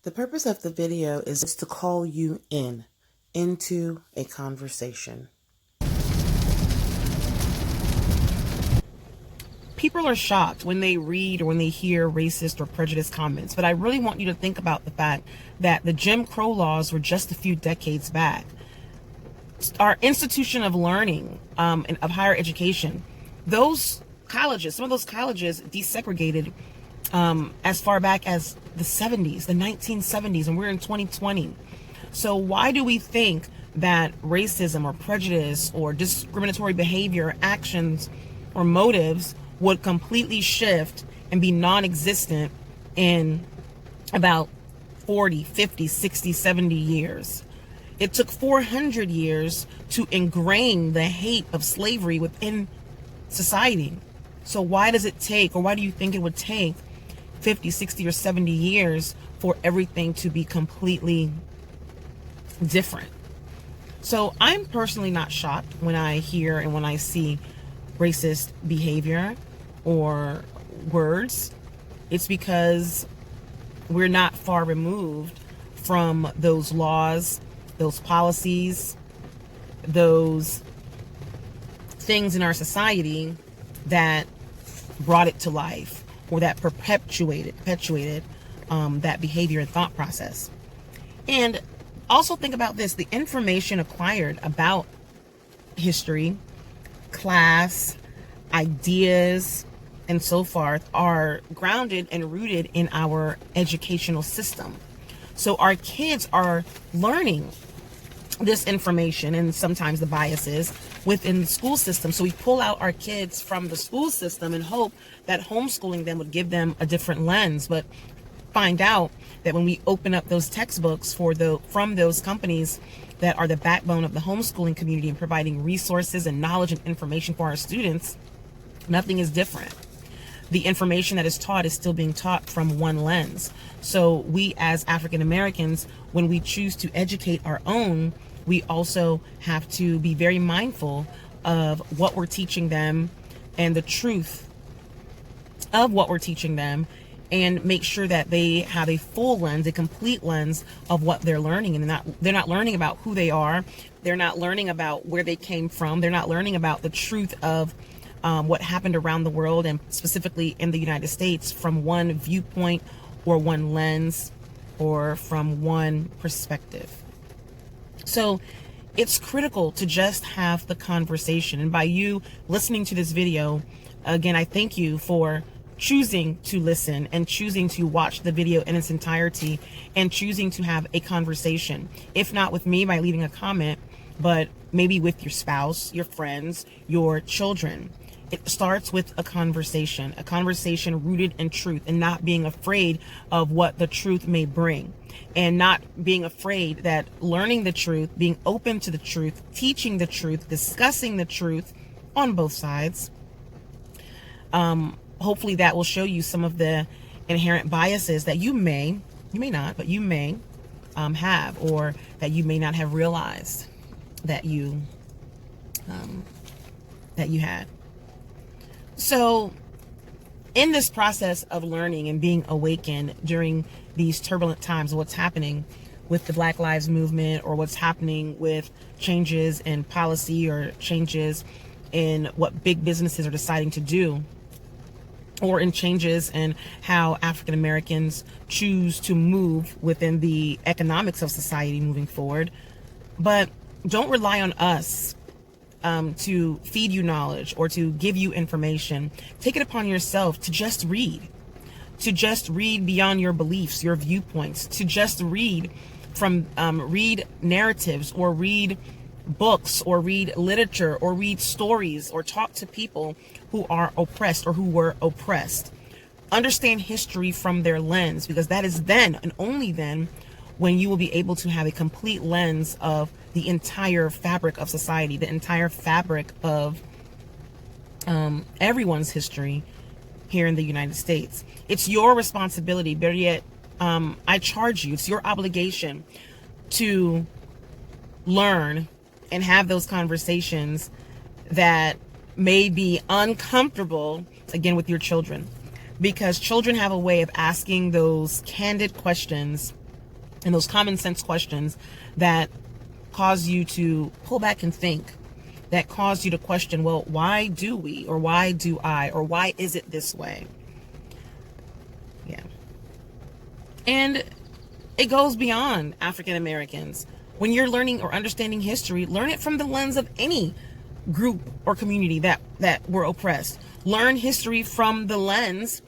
The purpose of the video is to call you into a conversation. People are shocked when they read or when they hear racist or prejudiced comments, but I really want you to think about the fact that the Jim Crow laws were just a few decades back. Our institution of learning and of higher education, those colleges, some of those colleges desegregated as far back as the 70s, the 1970s, and we're in 2020. So why do we think that racism or prejudice or discriminatory behavior, actions, or motives would completely shift and be non-existent in about 40, 50, 60, 70 years? It took 400 years to ingrain the hate of slavery within society. So why does it take, or why do you think it would take 50, 60, or 70 years for everything to be completely different? So I'm personally not shocked when I hear and when I see racist behavior or words. It's because we're not far removed from those laws, those policies, those things in our society that brought it to life, or that perpetuated that behavior and thought process. And also think about this: the information acquired about history, class, ideas, and so forth are grounded and rooted in our educational system. So our kids are learning this information and sometimes the biases within the school system. So we pull out our kids from the school system and hope that homeschooling them would give them a different lens, but find out that when we open up those textbooks from those companies that are the backbone of the homeschooling community and providing resources and knowledge and information for our students, nothing is different. The information that is taught is still being taught from one lens. So we as African Americans, when we choose to educate our own, we also have to be very mindful of what we're teaching them and the truth of what we're teaching them, and make sure that they have a full lens, a complete lens of what they're learning. And they're not learning about who they are. They're not learning about where they came from. They're not learning about the truth of what happened around the world, and specifically in the United States, from one viewpoint or one lens or from one perspective. So it's critical to just have the conversation. And by you listening to this video, again, I thank you for choosing to listen and choosing to watch the video in its entirety and choosing to have a conversation. If not with me by leaving a comment, but maybe with your spouse, your friends, your children. It starts with a conversation rooted in truth, and not being afraid of what the truth may bring, and not being afraid that learning the truth, being open to the truth, teaching the truth, discussing the truth on both sides. Hopefully that will show you some of the inherent biases that you may not, but you may have, or that you may not have realized that you had. So in this process of learning and being awakened during these turbulent times, what's happening with the Black Lives Movement, or what's happening with changes in policy or changes in what big businesses are deciding to do, or in changes in how African Americans choose to move within the economics of society moving forward. But don't rely on us to feed you knowledge or to give you information. Take it upon yourself to just read beyond your beliefs, your viewpoints, to just read narratives, or read books, or read literature, or read stories, or talk to people who are oppressed or who were oppressed. Understand history from their lens, because that is then, and only then, when you will be able to have a complete lens of the entire fabric of society, the entire fabric of everyone's history here in the United States. It's your responsibility, better yet, I charge you, it's your obligation to learn and have those conversations that may be uncomfortable, again, with your children, because children have a way of asking those candid questions and those common sense questions that cause you to pull back and think, that cause you to question, well, why do we, or why do I, or why is it this way? Yeah. And it goes beyond African Americans. When you're learning or understanding history, learn it from the lens of any group or community that were oppressed. Learn history from the lens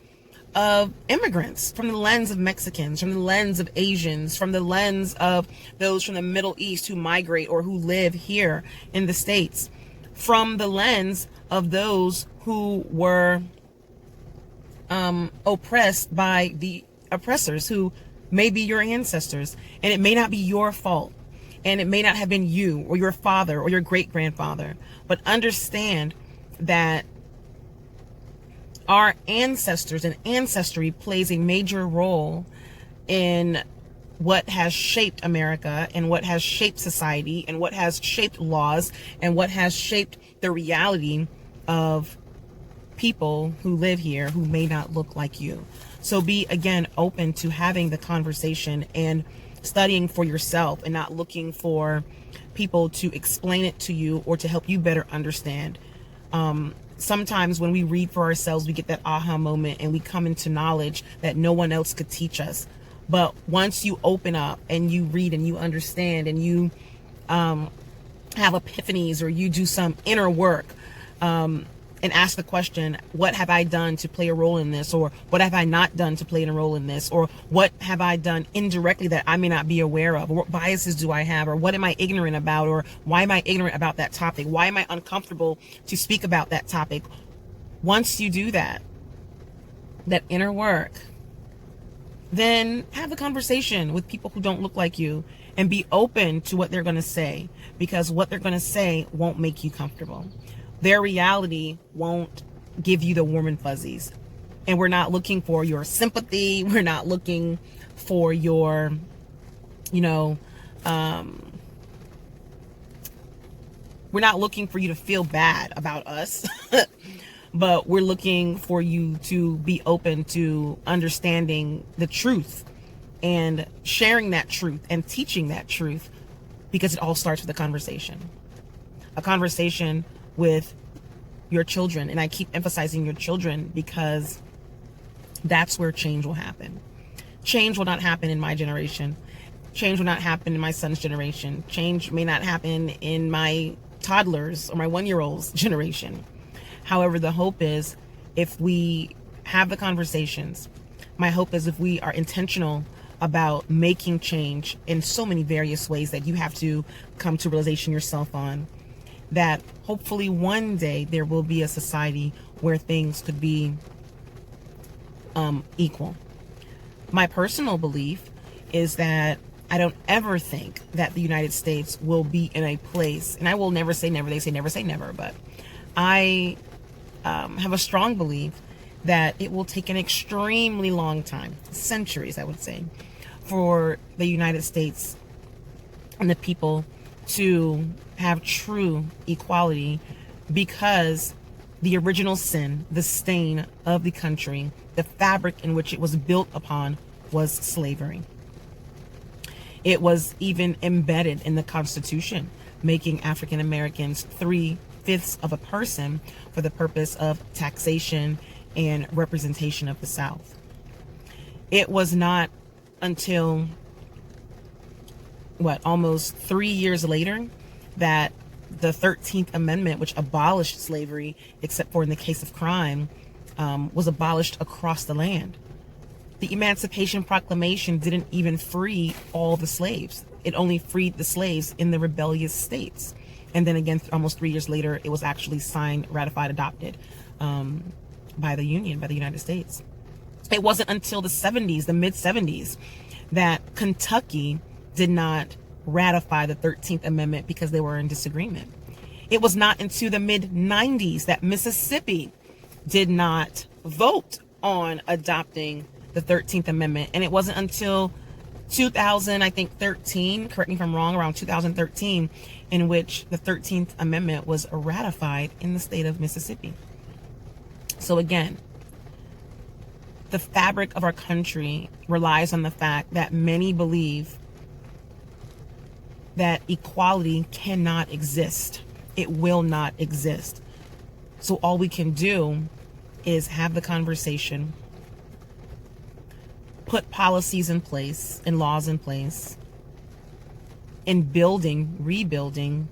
of immigrants, from the lens of Mexicans, from the lens of Asians, from the lens of those from the Middle East who migrate or who live here in the States, from the lens of those who were oppressed by the oppressors, who may be your ancestors, and it may not be your fault, and it may not have been you or your father or your great-grandfather, but understand that our ancestors and ancestry plays a major role in what has shaped America, and what has shaped society, and what has shaped laws, and what has shaped the reality of people who live here who may not look like you. So be, again, open to having the conversation and studying for yourself, and not looking for people to explain it to you or to help you better understand. Sometimes when we read for ourselves, we get that aha moment, and we come into knowledge that no one else could teach us. But once you open up and you read and you understand, and you have epiphanies, or you do some inner work, and ask the question, what have I done to play a role in this? Or what have I not done to play a role in this? Or what have I done indirectly that I may not be aware of? Or what biases do I have? Or what am I ignorant about? Or why am I ignorant about that topic? Why am I uncomfortable to speak about that topic? Once you do that inner work, then have a conversation with people who don't look like you, and be open to what they're going to say, because what they're going to say won't make you comfortable. Their reality won't give you the warm and fuzzies. And we're not looking for your sympathy. We're not looking for your, we're not looking for you to feel bad about us, but we're looking for you to be open to understanding the truth, and sharing that truth, and teaching that truth, because it all starts with a conversation with your children. And I keep emphasizing your children, because that's where change will happen. Change will not happen in my generation. Change will not happen in my son's generation. Change may not happen in my toddlers or my 1-year-old's generation. However, the hope is, if we have the conversations, my hope is, if we are intentional about making change in so many various ways that you have to come to realization yourself on, that hopefully one day there will be a society where things could be equal. My personal belief is that I don't ever think that the United States will be in a place, and I will never say never, they say never say never, but I have a strong belief that it will take an extremely long time, centuries I would say, for the United States and the people to have true equality, because the original sin, the stain of the country, the fabric in which it was built upon, was slavery. It was even embedded in the Constitution, making African Americans 3/5 of a person for the purpose of taxation and representation of the South. It was not until almost 3 years later that the 13th Amendment, which abolished slavery, except for in the case of crime, was abolished across the land. The Emancipation Proclamation didn't even free all the slaves. It only freed the slaves in the rebellious states. And then again, almost 3 years later, it was actually signed, ratified, adopted by the United States. It wasn't until the 70s, the mid-70s, that Kentucky did not ratify the 13th Amendment because they were in disagreement. It was not until the mid-90s that Mississippi did not vote on adopting the 13th Amendment. And it wasn't until 2013, correct me if I'm wrong, around 2013, in which the 13th Amendment was ratified in the state of Mississippi. So again, the fabric of our country relies on the fact that many believe that equality cannot exist. It will not exist. So all we can do is have the conversation, put policies in place and laws in place, and rebuilding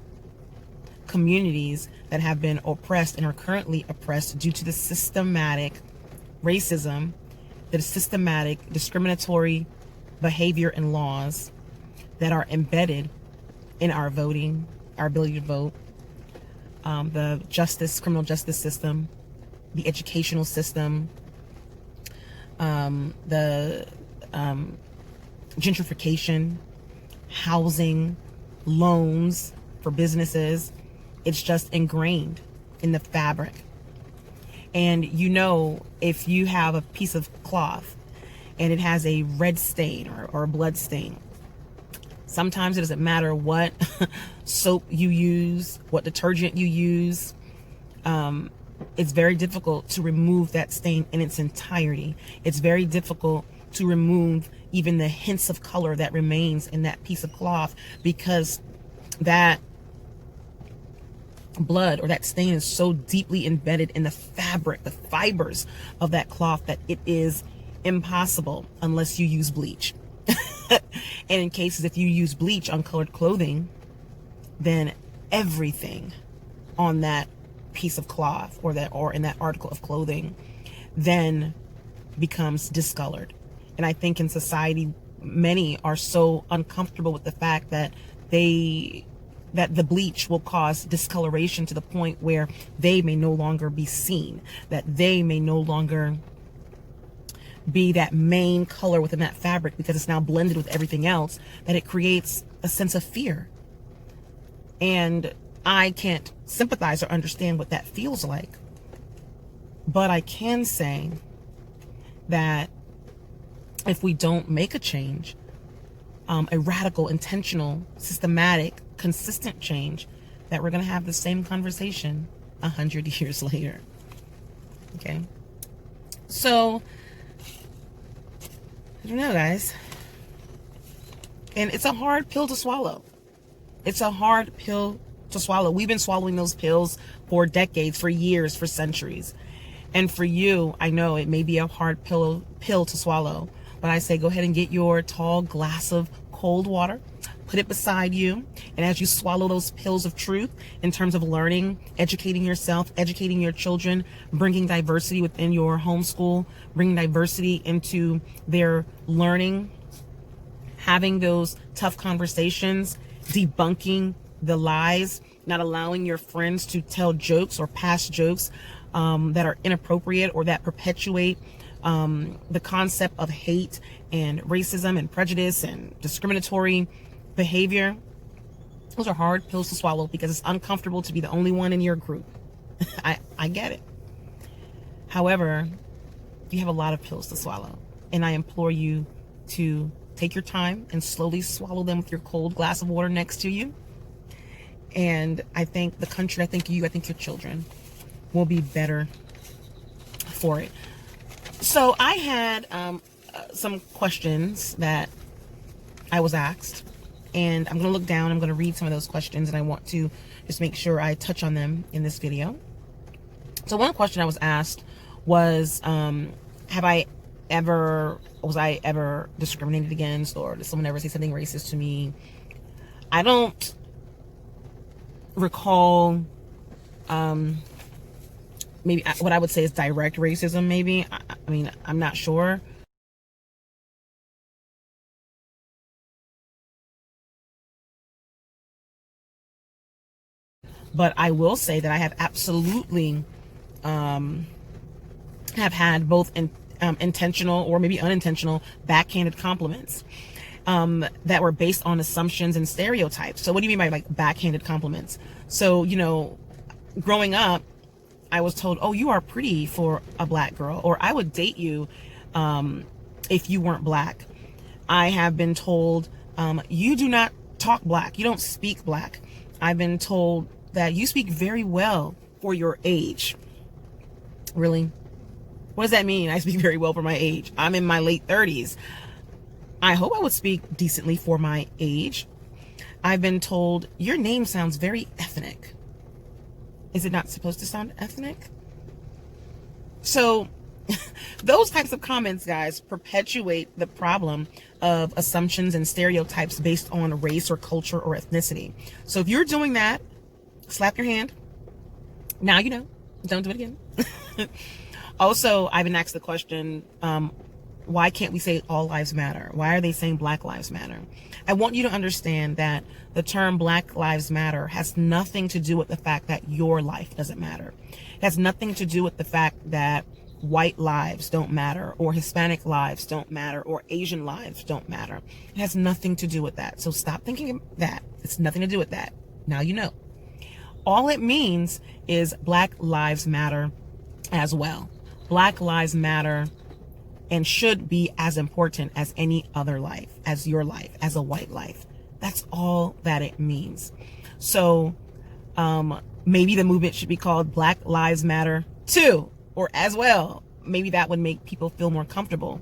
communities that have been oppressed and are currently oppressed due to the systematic racism, the systematic discriminatory behavior and laws that are embedded in our voting, our ability to vote, the criminal justice system, the educational system, the gentrification, housing, loans for businesses. It's just ingrained in the fabric. And you know, if you have a piece of cloth and it has a red stain or a blood stain, sometimes it doesn't matter what soap you use, what detergent you use. It's very difficult to remove that stain in its entirety. It's very difficult to remove even the hints of color that remains in that piece of cloth, because that blood or that stain is so deeply embedded in the fabric, the fibers of that cloth, that it is impossible unless you use bleach. And in cases, if you use bleach on colored clothing, then everything on that piece of cloth or in that article of clothing then becomes discolored. And I think in society, many are so uncomfortable with the fact that the bleach will cause discoloration to the point where they may no longer be seen, that they may no longer be that main color within that fabric, because it's now blended with everything else, that it creates a sense of fear. And I can't sympathize or understand what that feels like. But I can say that if we don't make a change, a radical, intentional, systematic, consistent change, that we're going to have the same conversation 100 years later. Okay? So, I don't know, guys. And it's a hard pill to swallow. It's a hard pill to swallow. We've been swallowing those pills for decades, for years, for centuries. And for you, I know it may be a hard pill to swallow, but I say go ahead and get your tall glass of cold water, put it beside you, and as you swallow those pills of truth in terms of learning, educating yourself, educating your children, bringing diversity within your homeschool, bringing diversity into their learning, having those tough conversations, debunking the lies, not allowing your friends to tell jokes or pass jokes that are inappropriate or that perpetuate the concept of hate and racism and prejudice and discriminatory behavior. Those are hard pills to swallow because it's uncomfortable to be the only one in your group. I get it. However, you have a lot of pills to swallow, and I implore you to take your time and slowly swallow them with your cold glass of water next to you. And I think the country, I think you, I think your children will be better for it. So I had some questions that I was asked, and I'm going to look down, I'm going to read some of those questions, and I want to just make sure I touch on them in this video. So one question I was asked was, was I ever discriminated against, or did someone ever say something racist to me? I don't recall, maybe what I would say is direct racism, maybe. I mean, I'm not sure. But I will say that I have absolutely have had both intentional or maybe unintentional backhanded compliments that were based on assumptions and stereotypes. So what do you mean by like backhanded compliments? So, you know, growing up, I was told, oh, you are pretty for a black girl, or I would date you if you weren't black. I have been told, you do not talk black, you don't speak black. I've been told that you speak very well for your age. Really? What does that mean? I speak very well for my age. I'm in my late 30s. I hope I would speak decently for my age. I've been told, your name sounds very ethnic. Is it not supposed to sound ethnic? So those types of comments, guys, perpetuate the problem of assumptions and stereotypes based on race or culture or ethnicity. So if you're doing that, slap your hand. Now you know. Don't do it again. Also, I've been asked the question, why can't we say all lives matter? Why are they saying Black Lives Matter? I want you to understand that the term Black Lives Matter has nothing to do with the fact that your life doesn't matter. It has nothing to do with the fact that white lives don't matter, or Hispanic lives don't matter, or Asian lives don't matter. It has nothing to do with that. So stop thinking that. It's nothing to do with that. Now you know. All it means is Black Lives Matter as well. Black Lives Matter and should be as important as any other life, as your life, as a white life. That's all that it means. So maybe the movement should be called Black Lives Matter too, or as well. Maybe that would make people feel more comfortable.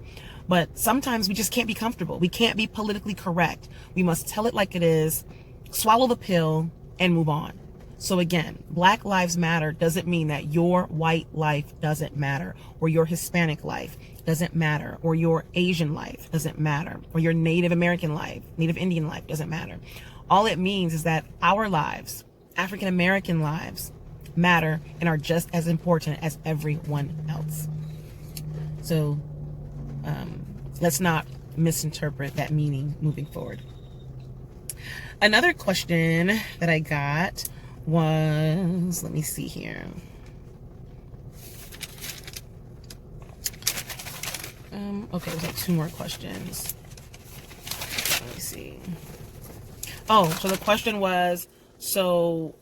But sometimes we just can't be comfortable. We can't be politically correct. We must tell it like it is, swallow the pill, and move on. So again, Black Lives Matter doesn't mean that your white life doesn't matter, or your Hispanic life doesn't matter, or your Asian life doesn't matter, or your Native American life, Native Indian life doesn't matter. All it means is that our lives, African American lives, matter and are just as important as everyone else. So let's not misinterpret that meaning moving forward. Another question that I got was, let me see here. Okay, there's like 2 more questions. Let me see. Oh, so the question was, so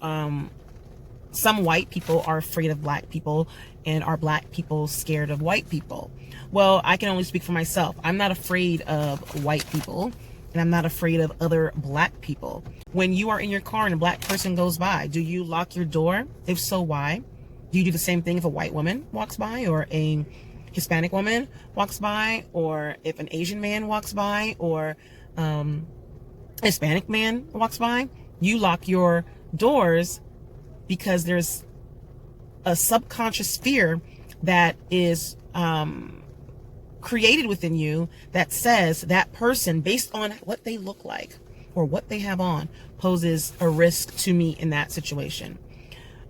some white people are afraid of Black people, and are Black people scared of white people? Well, I can only speak for myself. I'm not afraid of white people, and I'm not afraid of other Black people. When you are in your car and a Black person goes by, do you lock your door? If so, why? Do you do the same thing if a white woman walks by, or a Hispanic woman walks by, or if an Asian man walks by, or a Hispanic man walks by? You lock your doors because there's a subconscious fear that is created within you that says that person, based on what they look like or what they have on, poses a risk to me in that situation.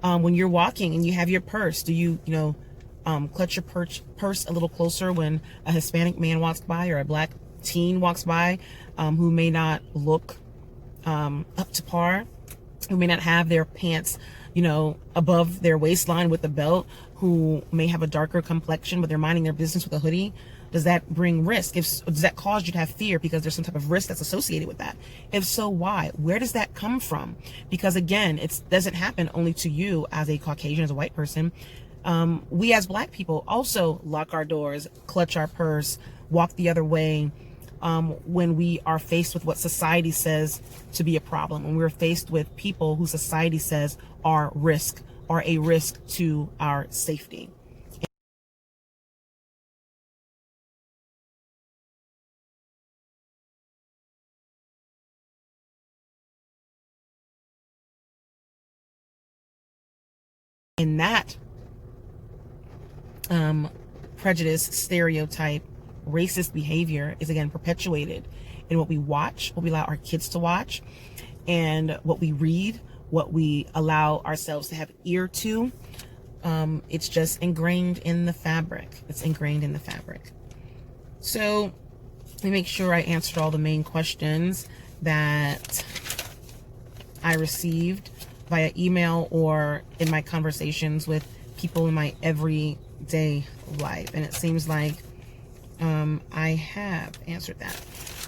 When you're walking and you have your purse, do you clutch your purse a little closer when a Hispanic man walks by, or a Black teen walks by, who may not look up to par, who may not have their pants above their waistline with a belt, who may have a darker complexion but they're minding their business with a hoodie? Does that bring risk? Does that cause you to have fear because there's some type of risk that's associated with that? If so, why? Where does that come from? Because again, it doesn't happen only to you as a Caucasian, as a white person. We as Black people also lock our doors, clutch our purse, walk the other way when we are faced with what society says to be a problem, when we're faced with people who society says are a risk to our safety. And that prejudice, stereotype, racist behavior is again perpetuated in what we watch, what we allow our kids to watch, and what we read, what we allow ourselves to have ear to. It's just ingrained in the fabric. It's ingrained in the fabric. So let me make sure I answered all the main questions that I received via email or in my conversations with people in my everyday life. And it seems like I have answered that.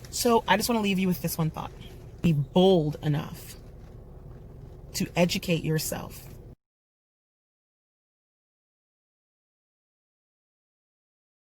So I just want to leave you with this one thought. Be bold enough to educate yourself